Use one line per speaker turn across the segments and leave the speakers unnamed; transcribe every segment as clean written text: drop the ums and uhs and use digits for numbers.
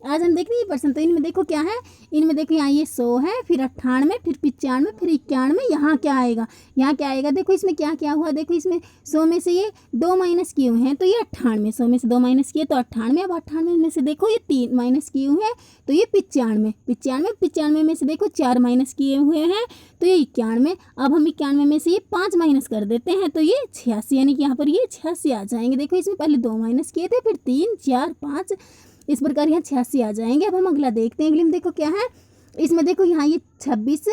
आज हम देख रहे हैं ये प्रश्न। तो इनमें देखो क्या है, इनमें देखो यहाँ ये 100 है, फिर 98, फिर 95, फिर 91, यहाँ क्या आएगा, यहाँ क्या आएगा। देखो इसमें क्या क्या हुआ, देखो इसमें 100 में से ये 2 माइनस किए हुए हैं तो ये 98, 100 में से 2 माइनस किए तो 98। अब 98 में से देखो ये 3 माइनस किए हुए हैं तो ये 95, 95 में से देखो 4 माइनस किए हुए हैं तो ये 91। अब हम 91 में से ये 5 माइनस कर देते हैं तो ये 86, यानी कि यहाँ पर ये 86 आ जाएंगे। देखो इसमें पहले 2 माइनस किए थे, फिर 3, 4, 5, इस प्रकार यहाँ 86 आ जाएंगे। अब हम अगला देखते हैं। अगले में देखो क्या है, इसमें देखो यहाँ ये 26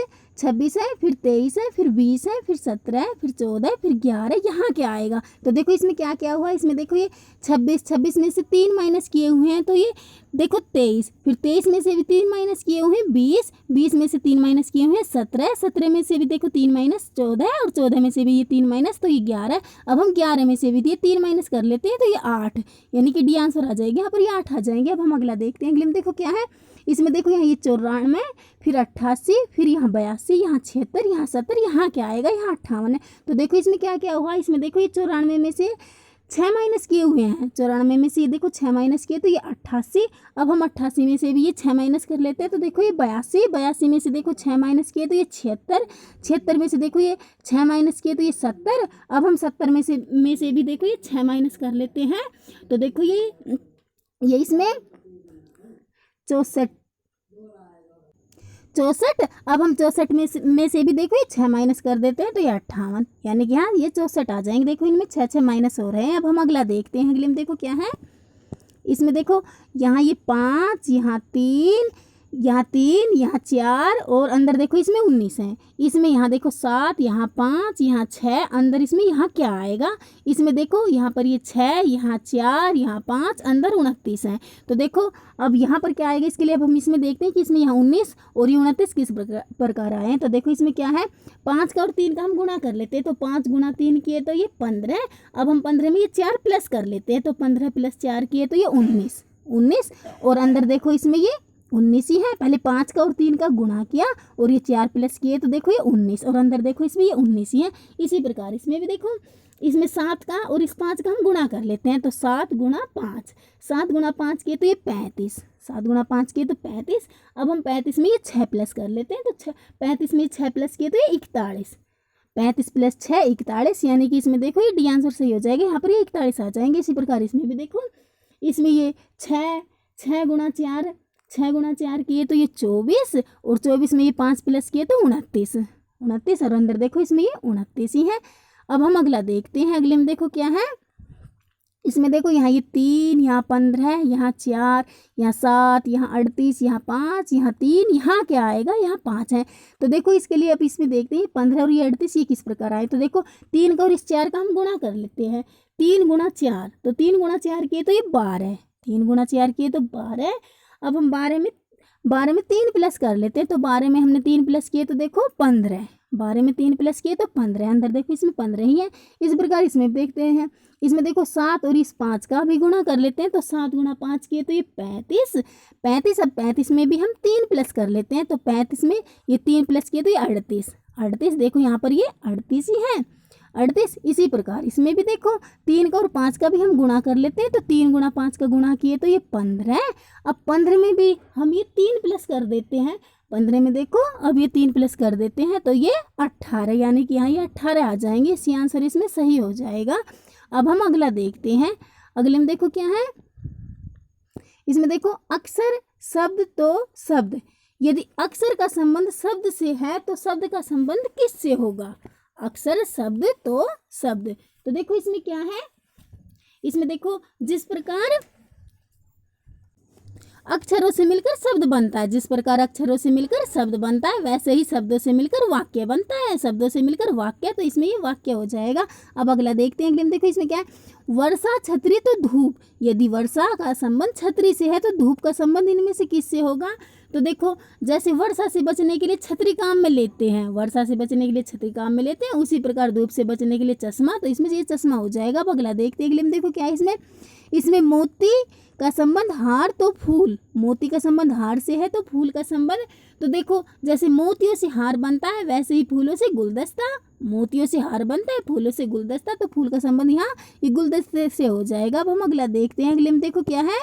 है, फिर 23 है, फिर 20 है, फिर 17 है, फिर 14 है, फिर 11, यहाँ क्या आएगा। तो देखो इसमें क्या क्या हुआ, इसमें देखो ये 26 में से 3 माइनस किए हुए हैं तो ये देखो 23, फिर 23 में से भी 3 माइनस किए हुए हैं 20 में से 3 माइनस किए हुए हैं 17 में से भी देखो 3 माइनस 14, और 14 में से भी ये 3 माइनस तो ये 11। अब हम 11 में से भी ये 3 माइनस कर लेते हैं तो ये 8, यानी कि डी आंसर आ जाएगा, यहाँ पर ये 8 आ जाएंगे। अब हम अगला देखते हैं। अगले में देखो क्या है, इसमें देखो यहाँ ये 94, फिर 88, फिर यहाँ 82, यहाँ 76, यहाँ 70, यहाँ क्या आएगा, यहाँ 58 है। तो देखो इसमें क्या क्या हुआ, इसमें देखो ये 94 में से 6 माइनस किए हुए हैं, 94 में से ये देखो 6 माइनस किए तो ये 88। अब हम 88 में से भी ये 6 माइनस कर लेते हैं तो देखो ये 82 में से देखो 6 माइनस किए तो ये 76 में से देखो ये 6 माइनस किए तो ये 70। अब हम 70 में से भी देखो ये 6 माइनस कर लेते हैं तो देखो ये इसमें 64। अब हम 64 में से भी देखो ये 6 माइनस कर देते हैं तो ये 58, यानी कि हाँ ये 64 आ जाएंगे। देखो इनमें 6 माइनस हो रहे हैं। अब हम अगला देखते हैं। अगले में देखो क्या है, इसमें देखो यहाँ ये 5, यहाँ 3, यहाँ 4, और अंदर देखो इसमें 19 है। इसमें यहाँ देखो 7, यहाँ 5, यहाँ 6, अंदर इसमें यहाँ क्या आएगा, इसमें देखो यहाँ पर ये 6, यहाँ 4, यहाँ 5, अंदर 29 है। तो देखो अब यहाँ पर क्या आएगा, इसके लिए अब हम इसमें देखते हैं कि इसमें यहाँ 19 और ये 29 किस प्रकार आए हैं। तो देखो इसमें क्या है, 5 का और 3 का हम गुणा कर लेते हैं तो 5 गुणा 3 किए तो ये 15। अब हम 15 में ये 4 प्लस कर लेते हैं तो 15 प्लस 4 किए तो ये 19, और अंदर देखो इसमें ये 19 ही है। पहले 5 का और 3 का गुणा किया और ये 4 प्लस किए तो देखो ये 19, और अंदर देखो इसमें ये 19 ही है। इसी प्रकार इसमें भी देखो, इसमें 7 का और इस 5 का हम गुणा कर लेते हैं तो 7 गुणा 5 किए तो ये 35, 7 गुणा 5 किए तो 35। अब हम 35 में ये 6 प्लस कर लेते हैं तो 35 में 6 प्लस किए तो ये 41, 35 प्लस 6 41, यानी कि इसमें देखो ये डी आंसर सही हो जाएगा, यहाँ पर ये 41 आ जाएंगे। इसी प्रकार इसमें भी देखो, इसमें ये 6 गुणा 4 किए तो ये 24, और 24 में ये 5 प्लस किए तो 29, और अंदर देखो इसमें ये 29 ही है। अब हम अगला देखते हैं। अगले में देखो क्या है, इसमें देखो यहाँ ये 3, यहाँ 15, यहाँ 4, यहाँ 7, यहाँ 38, यहाँ 5, यहाँ 3, यहाँ क्या आएगा, यहाँ 5 है। तो देखो इसके लिए अब इसमें देखते हैं 15 और ये 38 ये किस प्रकार आए। तो देखो 3 का और इस 4 का हम गुणा कर लेते हैं, 3 गुणा 4, तो 3 गुणा 4 किए तो ये 12, 3 गुणा 4 किए तो 12। अब हम 12 में 3 प्लस कर लेते हैं तो 12 में हमने 3 प्लस किए तो देखो 15, 12 में 3 प्लस किए तो 15, अंदर देखो इसमें 15 ही है। इस प्रकार इसमें देखते हैं, इसमें देखो 7 और इस 5 का भी गुणा कर लेते हैं तो 7 गुणा 5 किए तो ये 35। अब 35 में भी हम 3 प्लस कर लेते हैं तो 35 में ये 3 प्लस किए तो ये 38, देखो यहाँ पर ये 38 ही है, 38। इसी प्रकार इसमें भी देखो 3 का और 5 का भी हम गुणा कर लेते हैं तो 3 गुणा 5 का गुणा किए तो ये 15। अब 15 में भी हम ये 3 प्लस कर देते हैं, 15 में देखो अब ये 3 प्लस कर देते हैं तो ये 18, यानी कि यहाँ ये 18 आ जाएंगे। इसी आंसर इसमें सही हो जाएगा। अब हम अगला देखते हैं। अगले में देखो क्या है, इसमें देखो अक्षर शब्द तो शब्द, यदि अक्षर का संबंध शब्द से है तो शब्द का संबंध किससे होगा, अक्षर शब्द तो शब्द। तो देखो इसमें क्या है, इसमें देखो जिस प्रकार अक्षरों से मिलकर शब्द बनता है, जिस प्रकार अक्षरों से मिलकर शब्द बनता है वैसे ही शब्दों से मिलकर वाक्य बनता है, शब्दों से मिलकर वाक्य, तो इसमें ये वाक्य हो जाएगा। अब अगला देखते हैं। अगले में देखो इसमें क्या है, वर्षा छतरी तो धूप, यदि वर्षा का संबंध छतरी से है तो धूप का संबंध इनमें से किससे होगा। तो देखो जैसे वर्षा से बचने के लिए छतरी काम में लेते हैं, वर्षा से बचने के लिए छतरी काम में लेते हैं, उसी प्रकार धूप से बचने के लिए चश्मा, तो इसमें ये चश्मा हो जाएगा। अब अगला देखते हैं। अगले में देखो क्या है, इसमें मोती का संबंध हार तो फूल, मोती का संबंध हार से है तो फूल का संबंध, तो देखो जैसे मोतियों से हार बनता है वैसे ही फूलों से गुलदस्ता, मोतियों से हार बनता है फूलों से गुलदस्ता, तो फूल का संबंध यहाँ ये गुलदस्ते से हो जाएगा। अब हम अगला देखते हैं। अगले में देखो क्या है,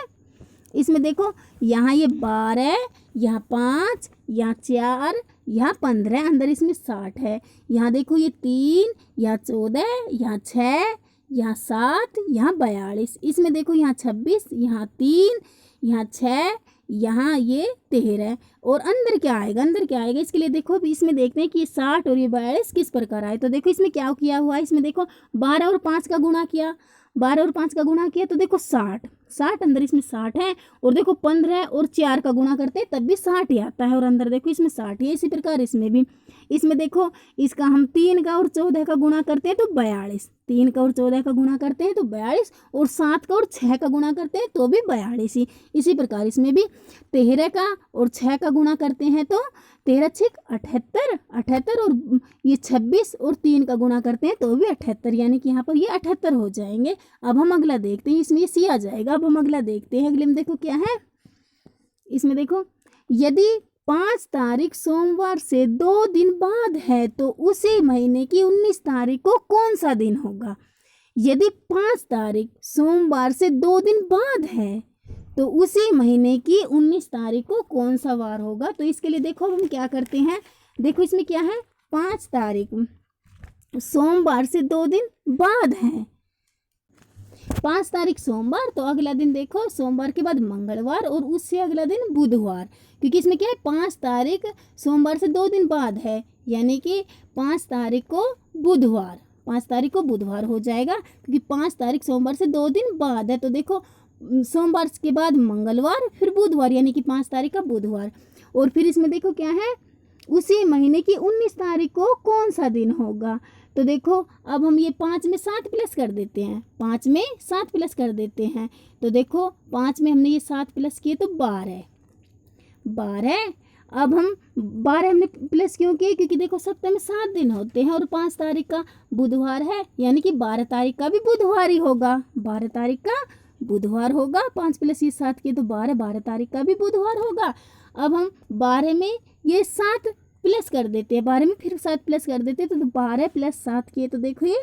इसमें देखो यहाँ ये 12, यहाँ 5, यहाँ 4, यहाँ 15, अंदर इसमें 60 है। यहाँ देखो ये 3, यहाँ 14, यहाँ 6, यहाँ 7, यहाँ 42, इसमें देखो यहाँ 26, यहाँ 3, यहाँ 6, यहाँ ये 13। और अंदर क्या आएगा, अंदर क्या आएगा, इसके लिए देखो अभी इसमें देखते हैं कि ये 60 और ये 42 किस प्रकार आए। तो देखो इसमें क्या किया हुआ है, इसमें देखो 12 और 5 का गुणा किया, 12 और 5 का गुणा किया तो देखो 60 अंदर इसमें 60 है। और देखो 15 और 4 का गुणा करते हैं तब भी 60 ही आता है और अंदर देखो इसमें 60 है। इसी प्रकार इसमें भी, इसमें देखो इसका हम 3 का और 14 का गुणा करते हैं तो 42, 3 का और 14 का गुणा करते हैं तो 42, और 7 का और 6 का गुणा करते हैं तो भी 42 ही। इसी प्रकार इसमें भी 13 का और 6 का गुणा करते हैं तो 13 छिक 78, 78, और ये 26 और 3 का गुणा करते हैं तो भी 78, यानी कि यहाँ पर ये 78 हो जाएंगे। अब हम अगला देखते हैं, इसमें ये सी आ जाएगा। अब हम अगला देखते हैं, अगले में देखो क्या है, इसमें देखो यदि 5 तारीख सोमवार से 2 दिन बाद है तो उसी महीने की 19 तारीख को कौन सा दिन होगा। यदि 5 तारीख सोमवार से 2 दिन बाद है तो उसी महीने की 19 तारीख को कौन सा वार होगा। तो इसके लिए देखो हम क्या करते हैं, देखो इसमें क्या है, 5 तारीख सोमवार से 2 दिन बाद है, 5 तारीख सोमवार तो अगला दिन देखो सोमवार के बाद मंगलवार और उससे अगला दिन बुधवार, क्योंकि इसमें क्या है 5 तारीख सोमवार से 2 दिन बाद है, यानी कि 5 तारीख को बुधवार, 5 तारीख को बुधवार हो जाएगा, क्योंकि 5 तारीख सोमवार से 2 दिन बाद है। तो देखो सोमवार के बाद मंगलवार फिर बुधवार, यानी कि 5 तारीख का बुधवार। और फिर इसमें देखो क्या है, उसी महीने की 19 तारीख को कौन सा दिन होगा। तो देखो अब हम ये 5 में 7 प्लस कर देते हैं, 5 में 7 प्लस कर देते हैं। तो देखो 5 में हमने ये 7 प्लस किए तो 12, 12। अब हम 12 हमने प्लस क्यों किए, क्योंकि देखो सप्ताह में 7 दिन होते हैं और 5 तारीख का बुधवार है, यानी कि 12 तारीख का भी बुधवार ही होगा, 12 तारीख का बुधवार होगा। 5 प्लस ये 7 किए तो 12, 12 तारीख का भी बुधवार होगा। अब हम 12 में ये 7 प्लस कर देते हैं, 12 में फिर 7 प्लस कर देते हैं तो 12 प्लस 7 किए तो देखो ये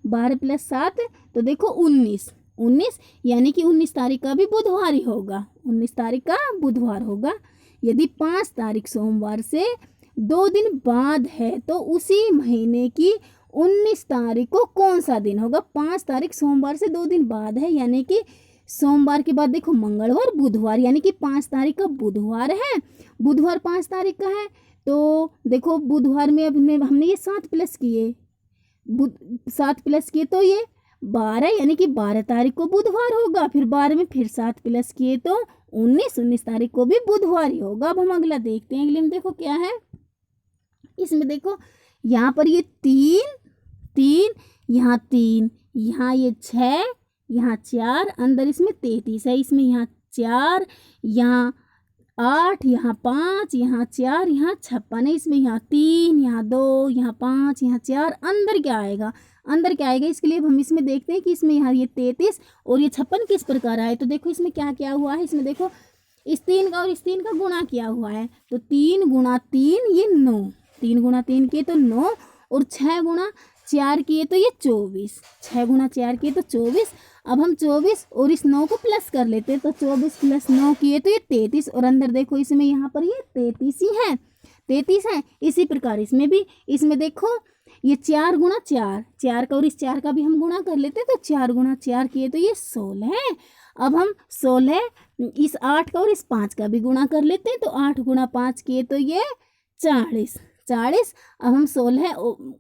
12 प्लस 7 तो देखो 19, 19, यानी कि 19 तारीख का भी बुधवार ही होगा, 19 तारीख का बुधवार होगा। यदि 5 तारीख सोमवार से 2 दिन बाद है तो उसी महीने की 19 तारीख को कौन सा दिन होगा। 5 तारीख सोमवार से 2 दिन बाद है, यानी कि सोमवार के बाद देखो मंगलवार बुधवार, यानी कि 5 तारीख का बुधवार है, बुधवार 5 तारीख का है। तो देखो बुधवार में अब हमने ये 7 प्लस किए, 7 प्लस किए तो ये 12, यानी कि 12 तारीख को बुधवार होगा। फिर 12 में फिर 7 प्लस किए तो 19, 19 तारीख को भी बुधवार ही होगा। अब हम अगला देखते हैं, अगले में देखो क्या है, इसमें देखो यहाँ पर ये 3, 3, यहाँ 3, यहाँ ये 6, यहाँ 4, अंदर इसमें 33 है, इसमें यहाँ 4, यहाँ 8, यहाँ 5, यहाँ 4, यहाँ 56 है, इसमें यहाँ 3, यहाँ 2, यहाँ 5, यहाँ 4, अंदर क्या आएगा, अंदर क्या आएगा। इसके लिए हम इसमें देखते हैं कि इसमें यहाँ ये 33 और ये 56 किस प्रकार आए। तो देखो इसमें क्या क्या हुआ है, इसमें देखो इस 3 का और इस 3 का गुणा किया हुआ है, तो 3 गुणा 3 ये 9, 3 गुणा 3 किए तो 9, और 6 गुणा 4 किए तो ये 24, 6 गुणा 4 किए तो 24। अब हम 24 और इस 9 को प्लस कर लेते हैं, तो 24 प्लस 9 किए तो ये 33, और अंदर देखो इसमें यहाँ पर ये 33 ही है, 33 है। इसी प्रकार इसमें भी, इसमें देखो ये 4 गुणा 4, 4 का और इस 4 का भी हम गुणा कर लेते हैं, तो 4 गुणा 4 किए तो ये 16 है। अब हम 16 इस 8 का और इस 5 का भी गुणा कर लेते हैं, तो 8 गुणा 5 किए तो ये 40, 40। अब हम 16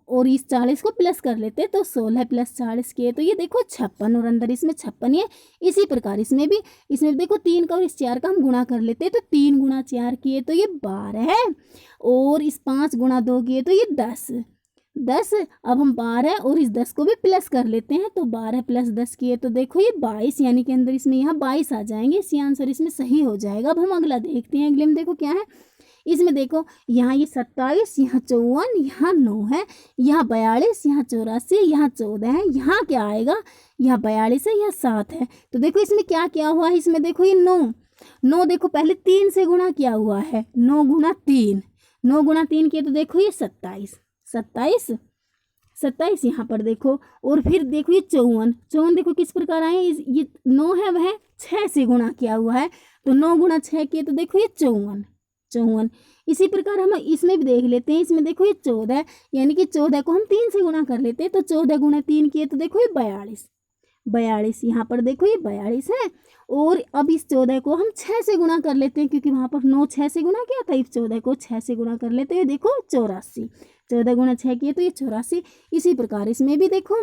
और इस 40 को प्लस कर लेते हैं, तो 16 प्लस 40 किए तो ये देखो 56, और अंदर इसमें 56 है। इसी प्रकार इसमें भी, इसमें देखो 3 का और इस 4 का हम गुणा कर लेते हैं, तो 3 गुणा 4 किए तो ये 12 है, और इस 5 गुणा 2 किए तो ये 10, 10। अब हम 12 और इस 10 को भी प्लस कर लेते हैं, तो 12 प्लस 10 किए तो देखो ये 22, यानी कि अंदर इसमें यहाँ 22 आ जाएंगे। इसी आंसर इसमें सही हो जाएगा। अब हम अगला देखते हैं, अगले में देखो क्या है, इसमें देखो यहाँ ये 27, यहाँ 54, यहाँ 9 है, यहाँ 42, यहाँ 84, यहाँ 14 है, यहाँ क्या आएगा, यहाँ 42 है, यहाँ 7 है। तो देखो इसमें क्या क्या हुआ है, इसमें देखो ये 9, 9 देखो पहले 3 से गुणा किया हुआ है, 9 गुणा 3, 9 गुणा 3 किए तो देखो ये 27, 27, 27 यहाँ पर देखो, और फिर देखो ये 54 देखो किस प्रकार आए, ये 9 है वह 6 से गुणा किया हुआ है, तो 9 गुणा 6 किए तो देखो ये 54। इसी प्रकार हम इसमें भी देख लेते हैं, इसमें देखो ये 14, यानी कि 14 को हम 3 से गुणा कर लेते हैं, तो 14 गुणा 3 किए तो देखो ये 42, यहाँ पर देखो ये 42 है। और अब इस 14 को हम 6 से गुणा कर लेते हैं, क्योंकि वहाँ पर 9 6 से गुणा किया था, इस 14 को 6 से गुणा कर लेते हैं, देखो 84, 14 गुणा 6 किए तो ये 84। इसी प्रकार इसमें भी देखो,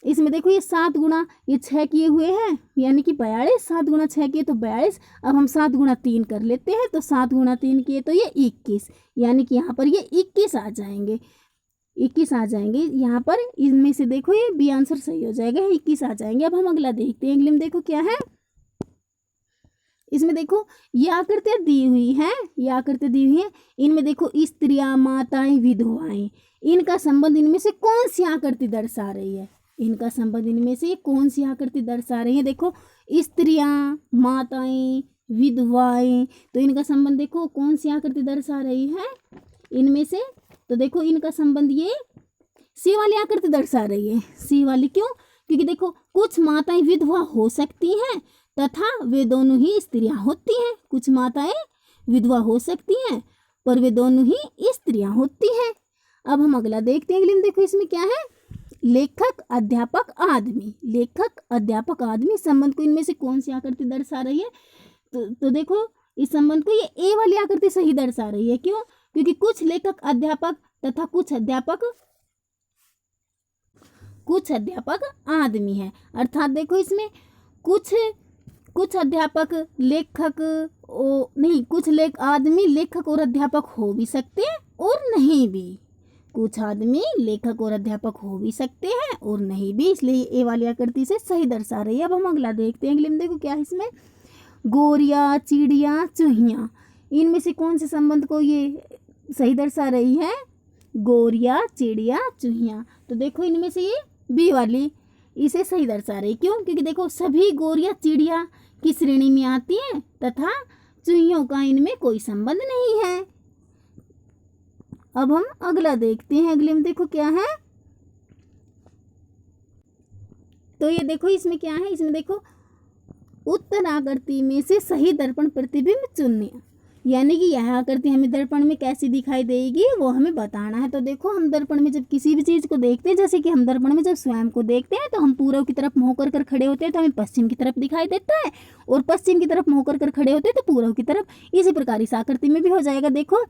इसमें देखो ये 7 गुणा ये 6 किए हुए हैं, यानी कि 42, 7 गुणा 6 किए तो 42। अब हम 7 गुणा 3 कर लेते हैं, तो 7 गुणा 3 किए तो ये 21, यानी कि यहाँ पर ये 21 आ जाएंगे, 21 आ जाएंगे यहाँ पर। इनमें से देखो ये बी आंसर सही हो जाएगा, 21 आ जाएंगे। अब हम अगला देखते हैं, अगले में देखो क्या है, इसमें देखो ये आकृतियाँ दी हुई हैं, ये आकृतियाँ दी हुई हैं, इनमें देखो स्त्रियाँ, माताएं, विधवाएं, इनका संबंध इनमें से कौन सी आकृति दर्शा रही है, इनका संबंध इनमें से कौन सी आकृति दर्शा रही है। देखो स्त्रियाँ, माताएं, विधवाएं, तो इनका संबंध देखो कौन सी आकृति दर्शा रही है इनमें से, तो देखो इनका संबंध ये सी वाली आकृति दर्शा रही है, सी वाली। क्यों? क्योंकि देखो कुछ माताएं विधवा हो सकती हैं तथा वे दोनों ही स्त्रियां होती हैं, कुछ माताएं विधवा हो सकती हैं पर वे दोनों ही स्त्रियां होती हैं। अब हम अगला देखते हैं, अगले में देखो इसमें क्या है, लेखक, अध्यापक, आदमी, लेखक, अध्यापक, आदमी, संबंध को इनमें से कौन सी आकृति दर्शा रही है, तो देखो इस संबंध को ये ए वाली आकृति सही दर्शा रही है। क्यों? क्योंकि कुछ लेखक अध्यापक तथा कुछ अध्यापक आदमी है, अर्थात देखो इसमें कुछ अध्यापक लेखक नहीं, कुछ आदमी लेखक और अध्यापक हो भी सकते हैं और नहीं भी, कुछ आदमी लेखक और अध्यापक हो भी सकते हैं और नहीं भी, इसलिए ए वाली आकृति से सही दर्शा रही है। अब हम अगला देखते हैं, अगले में देखो क्या है इसमें, गोरिया, चिड़िया, चूहिया, इनमें से कौन से संबंध को ये सही दर्शा रही है, गोरिया, चिड़िया, चूहिया, तो देखो इनमें से ये बी वाली इसे सही दर्शा रही। क्यों? क्योंकि देखो सभी गोरिया चिड़िया की श्रेणी में आती हैं तथा चूहियों का इनमें कोई संबंध नहीं है। अब हम अगला देखते हैं, अगले में देखो क्या है, तो ये देखो इसमें क्या है, इसमें देखो उत्तर आकृति में से सही दर्पण प्रतिबिंब चुनने, यानी कि यह आकृति हमें दर्पण में कैसी दिखाई देगी वो हमें बताना है। तो देखो हम दर्पण में जब किसी भी चीज़ को देखते हैं, जैसे कि हम दर्पण में जब स्वयं को देखते हैं तो हम पूर्व की तरफ मुँह कर खड़े होते हैं तो हमें पश्चिम की तरफ दिखाई देता है, और पश्चिम की तरफ मुँह कर खड़े होते हैं तो पूर्व की तरफ। इसी प्रकार इस आकृति में भी हो जाएगा। देखो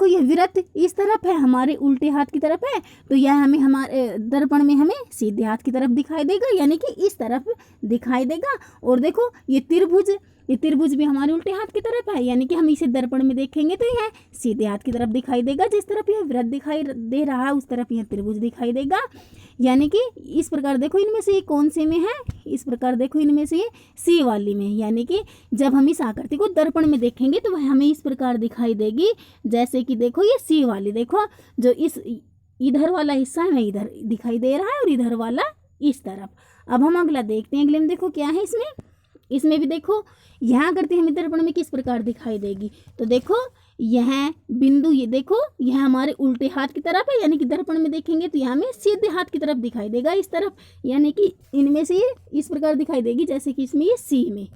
यह वृत्त इस तरफ है, हमारे उल्टे हाथ की तरफ है, तो यह हमें हमारे दर्पण में हमें सीधे हाथ की तरफ दिखाई देगा, यानी कि इस तरफ दिखाई देगा। और देखो ये त्रिभुज भी हमारे उल्टे हाथ की तरफ है, यानी कि हम इसे दर्पण में देखेंगे तो यह सीधे हाथ की तरफ दिखाई देगा, जिस तरफ यह वृत्त दिखाई दे रहा है उस तरफ यह त्रिभुज दिखाई देगा। यानी कि इस प्रकार देखो इनमें से ये कौन से में है, इस प्रकार देखो इनमें से ये सी वाली में, यानी कि जब हम इस आकृति को दर्पण में देखेंगे तो वह हमें इस प्रकार दिखाई देगी, जैसे कि देखो ये सी वाली, देखो जो इस इधर वाला हिस्सा है इधर दिखाई दे रहा है और इधर वाला इस तरफ। अब हम अगला देखते हैं, अगले में देखो क्या है इसमें भी देखो यहाँ आकृति हमें दर्पण में किस प्रकार दिखाई देगी, तो देखो यह बिंदु, ये देखो यह हमारे उल्टे हाथ की तरफ है, यानी कि दर्पण में देखेंगे तो यहाँ हमें सीधे हाथ की तरफ दिखाई देगा इस तरफ, यानी कि इनमें से ये इस प्रकार दिखाई देगी जैसे कि इसमें ये सी में।